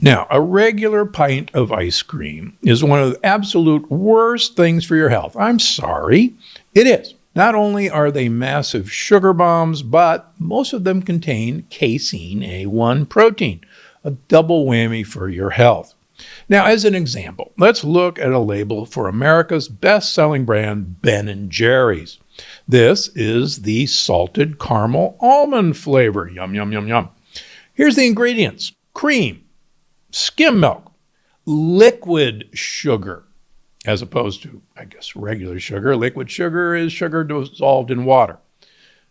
Now, a regular pint of ice cream is one of the absolute worst things for your health. I'm sorry, it is. Not only are they massive sugar bombs, but most of them contain casein, A1 protein, a double whammy for your health. Now, as an example, let's look at a label for America's best-selling brand, Ben & Jerry's. This is the salted caramel almond flavor. Yum, yum, yum, yum. Here's the ingredients: cream, skim milk, liquid sugar, as opposed to, I guess, regular sugar. Liquid sugar is sugar dissolved in water.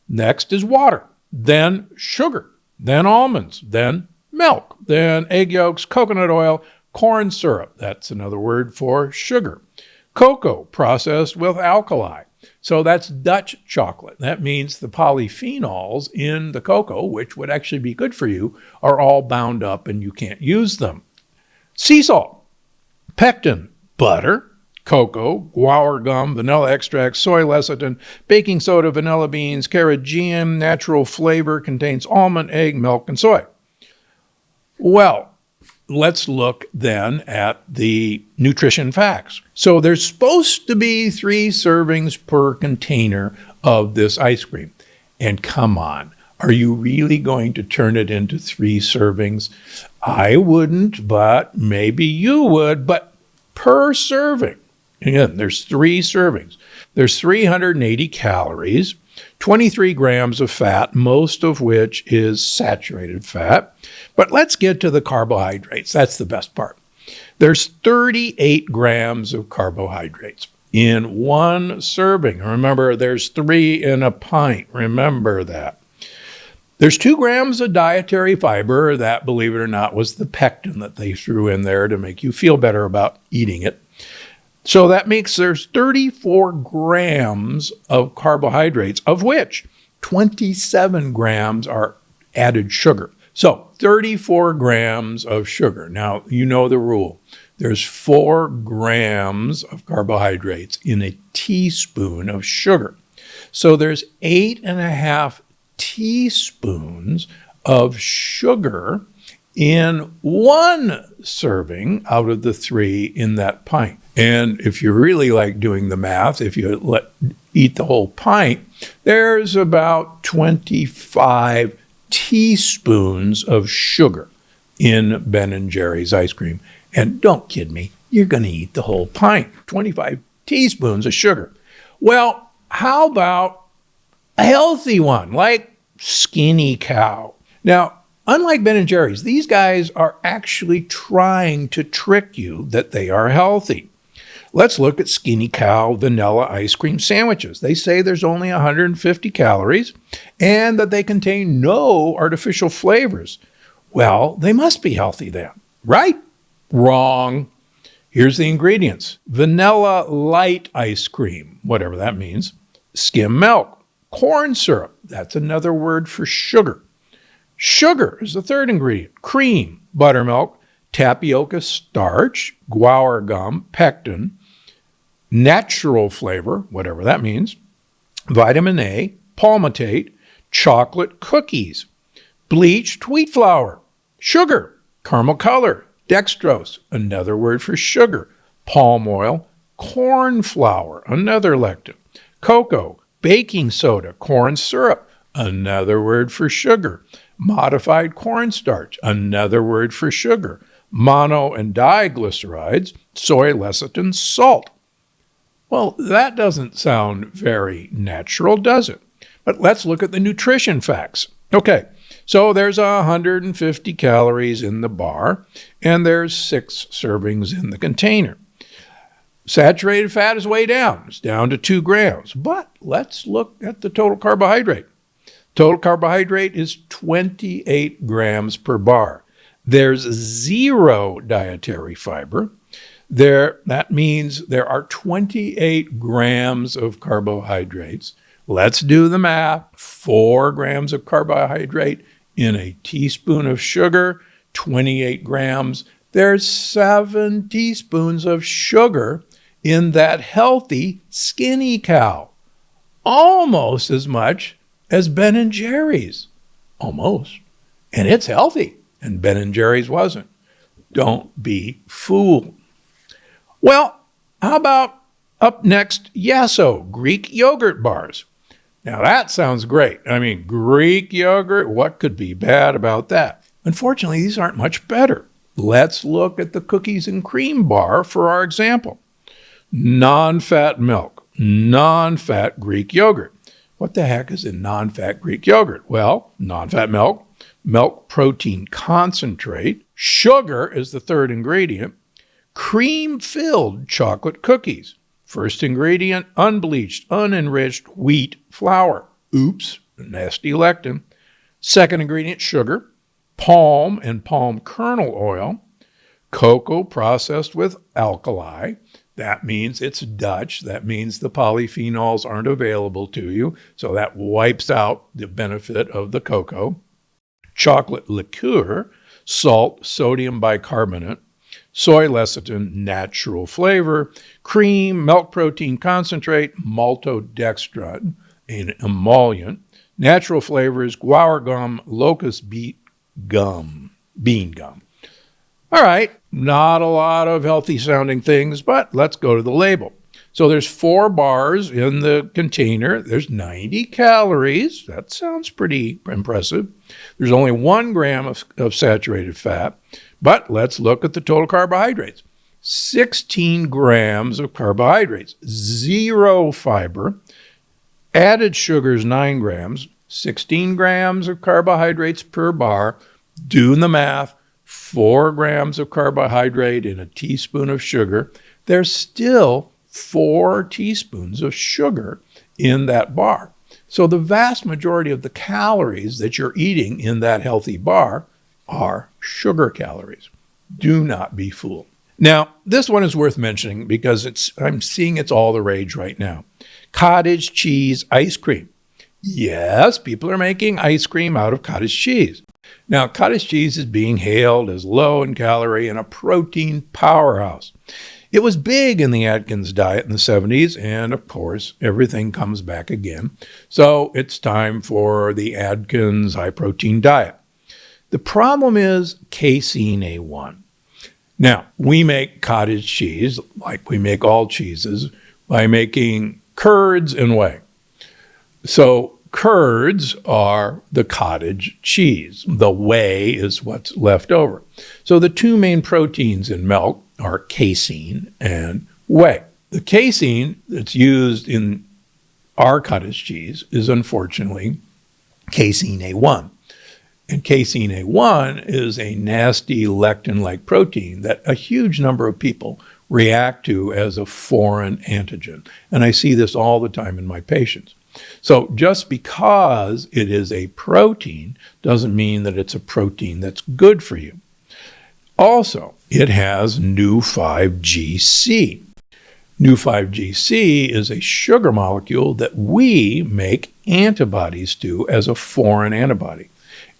Next is water, then sugar, then almonds, then milk, then egg yolks, coconut oil, corn syrup. That's another word for sugar. Cocoa processed with alkali. So that's Dutch chocolate. That means the polyphenols in the cocoa, which would actually be good for you, are all bound up and you can't use them. Sea salt, pectin, butter, cocoa, guar gum, vanilla extract, soy lecithin, baking soda, vanilla beans, carrageenan, natural flavor, contains almond, egg, milk, and soy. Well, let's look then at the nutrition facts. So there's supposed to be 3 servings per container of this ice cream. And come on, are you really going to turn it into 3 servings? I wouldn't, but maybe you would. But per serving, again, there's 3 servings. There's 380 calories, 23 grams of fat, most of which is saturated fat. But let's get to the carbohydrates. That's the best part. There's 38 grams of carbohydrates in 1 serving. Remember, there's 3 in a pint. Remember that. There's 2 grams of dietary fiber. That, believe it or not, was the pectin that they threw in there to make you feel better about eating it. So that makes there's 34 grams of carbohydrates, of which 27 grams are added sugar. So 34 grams of sugar. Now, you know the rule. There's 4 grams of carbohydrates in a teaspoon of sugar. So there's 8.5 teaspoons of sugar in 1 serving out of the 3 in that pint. And if you really like doing the math, if you eat the whole pint, there's about 25 teaspoons of sugar in Ben & Jerry's ice cream. And don't kid me, you're going to eat the whole pint, 25 teaspoons of sugar. Well, how about a healthy one, like Skinny Cow? Now, unlike Ben & Jerry's, these guys are actually trying to trick you that they are healthy. Let's look at Skinny Cow vanilla ice cream sandwiches. They say there's only 150 calories and that they contain no artificial flavors. Well, they must be healthy then, right? Wrong. Here's the ingredients: vanilla light ice cream, whatever that means, skim milk, corn syrup, that's another word for sugar. Sugar is the 3rd ingredient: cream, buttermilk, tapioca starch, guar gum, pectin, natural flavor, whatever that means, vitamin A, palmitate, chocolate cookies, bleached wheat flour, sugar, caramel color, dextrose, another word for sugar, palm oil, corn flour, another lectin, cocoa, baking soda, corn syrup, another word for sugar, modified cornstarch, another word for sugar, mono and diglycerides, soy lecithin, salt. Well, that doesn't sound very natural, does it? But let's look at the nutrition facts. Okay, so there's 150 calories in the bar, and there's 6 servings in the container. Saturated fat is way down. It's down to 2 grams. But let's look at the total carbohydrate. Total carbohydrate is 28 grams per bar. There's 0 dietary fiber. That means there are 28 grams of carbohydrates. Let's do the math. 4 grams of carbohydrate in a teaspoon of sugar, 28 grams. There's 7 teaspoons of sugar in that healthy Skinny Cow. Almost as much as Ben & Jerry's. Almost. And it's healthy. And Ben & Jerry's wasn't. Don't be fooled. Well, how about up next, Yasso Greek yogurt bars? Now that sounds great. I mean, Greek yogurt, what could be bad about that? Unfortunately, these aren't much better. Let's look at the cookies and cream bar for our example. Non-fat milk, non-fat Greek yogurt. What the heck is in non-fat Greek yogurt? Well, non-fat milk, milk protein concentrate, sugar is the third ingredient, cream-filled chocolate cookies. First ingredient, unbleached, unenriched wheat flour. Oops, nasty lectin. Second ingredient, sugar, palm and palm kernel oil, cocoa processed with alkali. That means it's Dutch. That means the polyphenols aren't available to you. So that wipes out the benefit of the cocoa. Chocolate liqueur, salt, sodium bicarbonate, soy lecithin, natural flavor, cream, milk protein concentrate, maltodextrin, an emollient, natural flavors, guar gum, locust bean gum. All right, not a lot of healthy sounding things, but let's go to the label. So there's 4 bars in the container. There's 90 calories. That sounds pretty impressive. There's only 1 gram of saturated fat, but let's look at the total carbohydrates. 16 grams of carbohydrates, 0 fiber, added sugars 9 grams, 16 grams of carbohydrates per bar. Do the math. 4 grams of carbohydrate in a teaspoon of sugar. There's still 4 teaspoons of sugar in that bar. So the vast majority of the calories that you're eating in that healthy bar are sugar calories. Do not be fooled. Now, this one is worth mentioning because I'm seeing it's all the rage right now. Cottage cheese ice cream. Yes, people are making ice cream out of cottage cheese. Now, cottage cheese is being hailed as low in calorie and a protein powerhouse. It was big in the Atkins diet in the 70s, and of course, everything comes back again. So it's time for the Atkins high-protein diet. The problem is casein A1. Now, we make cottage cheese, like we make all cheeses, by making curds and whey. So curds are the cottage cheese. The whey is what's left over. So the 2 main proteins in milk are casein and whey. The casein that's used in our cottage cheese is unfortunately casein A1. And casein A1 is a nasty lectin-like protein that a huge number of people react to as a foreign antigen. And I see this all the time in my patients. So just because it is a protein doesn't mean that it's a protein that's good for you. Also, it has nu-5GC. Nu-5GC is a sugar molecule that we make antibodies to as a foreign antibody.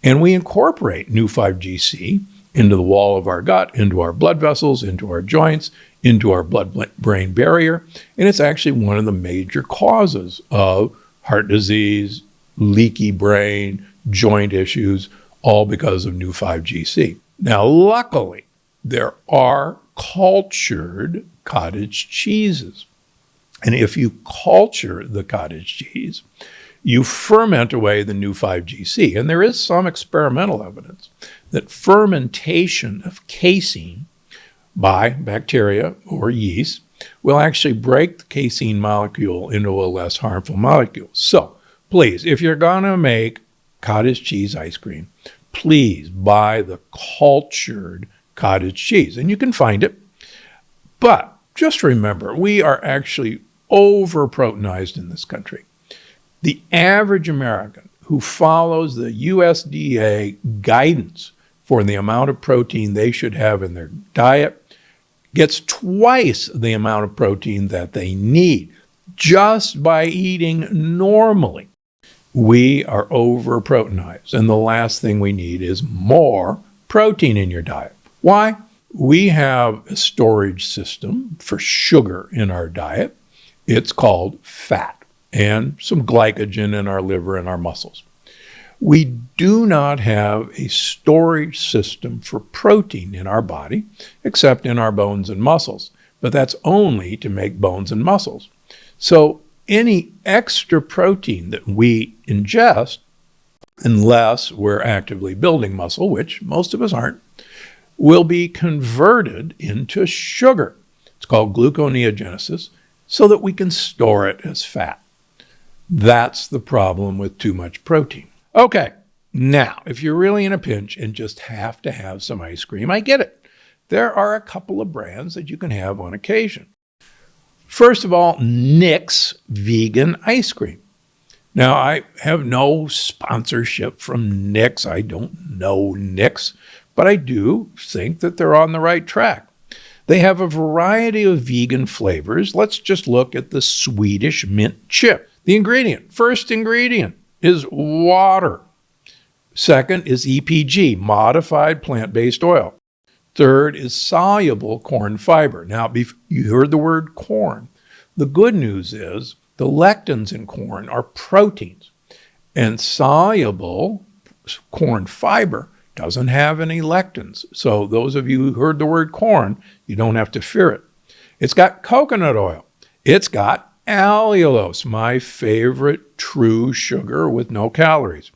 And we incorporate nu-5GC into the wall of our gut, into our blood vessels, into our joints, into our blood-brain barrier. And it's actually one of the major causes of heart disease, leaky brain, joint issues, all because of nu-5GC. Now, luckily, there are cultured cottage cheeses. And if you culture the cottage cheese, you ferment away the nu-5GC. And there is some experimental evidence that fermentation of casein by bacteria or yeast will actually break the casein molecule into a less harmful molecule. So please, if you're going to make cottage cheese ice cream, please buy the cultured cottage cheese. And you can find it. But just remember, we are actually over-proteinized in this country. The average American who follows the USDA guidance for the amount of protein they should have in their diet gets twice the amount of protein that they need just by eating normally. We are over-proteinized, and the last thing we need is more protein in your diet. Why? We have a storage system for sugar in our diet. It's called fat and some glycogen in our liver and our muscles. We do not have a storage system for protein in our body, except in our bones and muscles, but that's only to make bones and muscles. So any extra protein that we ingest, unless we're actively building muscle, which most of us aren't, will be converted into sugar. It's called gluconeogenesis, so that we can store it as fat. That's the problem with too much protein. Okay, now, if you're really in a pinch and just have to have some ice cream, I get it. There are a couple of brands that you can have on occasion. First of all, Nick's Vegan Ice Cream. Now, I have no sponsorship from Nick's. I don't know Nick's, but I do think that they're on the right track. They have a variety of vegan flavors. Let's just look at the Swedish mint chip. The first ingredient is water. Second is EPG, modified plant-based oil. Third is soluble corn fiber. Now, you heard the word corn. The good news is the lectins in corn are proteins, and soluble corn fiber doesn't have any lectins. So those of you who heard the word corn, you don't have to fear it. It's got coconut oil. It's got allulose, my favorite true sugar with no calories.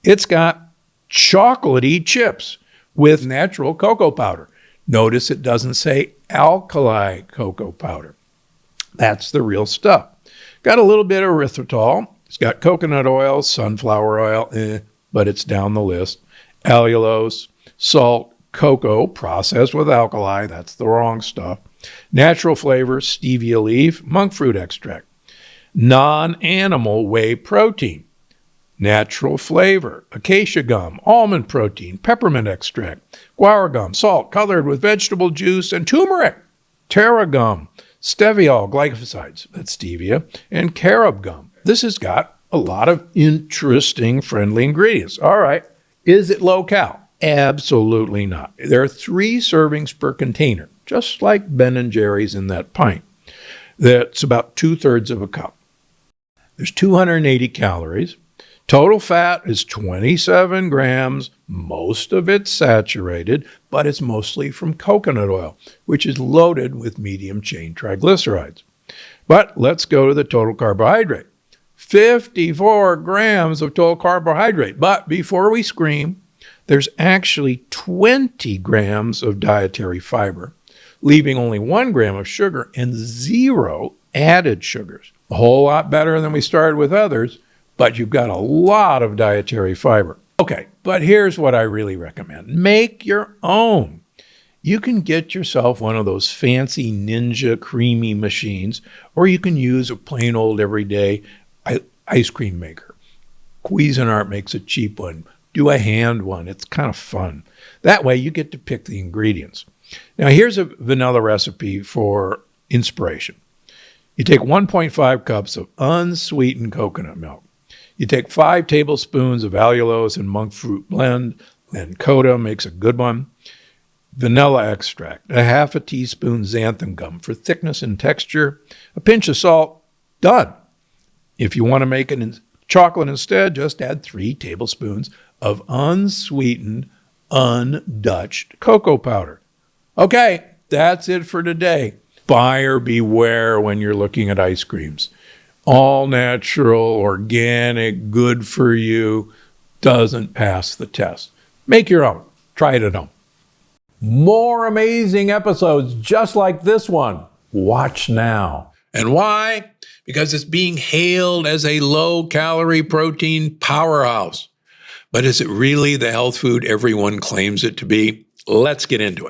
It's got chocolatey chips with natural cocoa powder. Notice it doesn't say alkali cocoa powder. That's the real stuff. Got a little bit of erythritol. It's got coconut oil, sunflower oil, but it's down the list. Allulose, salt, cocoa, processed with alkali. That's the wrong stuff. Natural flavor, stevia leaf, monk fruit extract. Non-animal whey protein. Natural flavor, acacia gum, almond protein, peppermint extract, guar gum, salt colored with vegetable juice, and turmeric. Terra gum, steviol glycosides, that's stevia, and carob gum. This has got a lot of interesting, friendly ingredients. All right, is it low cal? Absolutely not. There are 3 servings per container, just like Ben & Jerry's in that pint. That's about 2/3 of a cup. There's 280 calories. Total fat is 27 grams. Most of it's saturated, but it's mostly from coconut oil, which is loaded with medium-chain triglycerides. But let's go to the total carbohydrate. 54 grams of total carbohydrate. But before we scream, there's actually 20 grams of dietary fiber, leaving only 1 gram of sugar and 0 added sugars. A whole lot better than we started with others, but you've got a lot of dietary fiber. Okay, but here's what I really recommend. Make your own. You can get yourself one of those fancy Ninja creamy machines, or you can use a plain old everyday ice cream maker. Cuisinart makes a cheap one. Do a hand one. It's kind of fun. That way you get to pick the ingredients. Now here's a vanilla recipe for inspiration. You take 1.5 cups of unsweetened coconut milk. You take 5 tablespoons of allulose and monk fruit blend, and Coda makes a good one. Vanilla extract, a half a teaspoon xanthan gum for thickness and texture, a pinch of salt, done. If you want to make it in chocolate instead, just add 3 tablespoons of unsweetened, undutched cocoa powder. Okay, that's it for today. Buyer beware when you're looking at ice creams. All natural, organic, good for you doesn't pass the test. Make your own. Try it at home. More amazing episodes just like this one. Watch now. And why? Because it's being hailed as a low-calorie protein powerhouse. But is it really the health food everyone claims it to be? Let's get into it.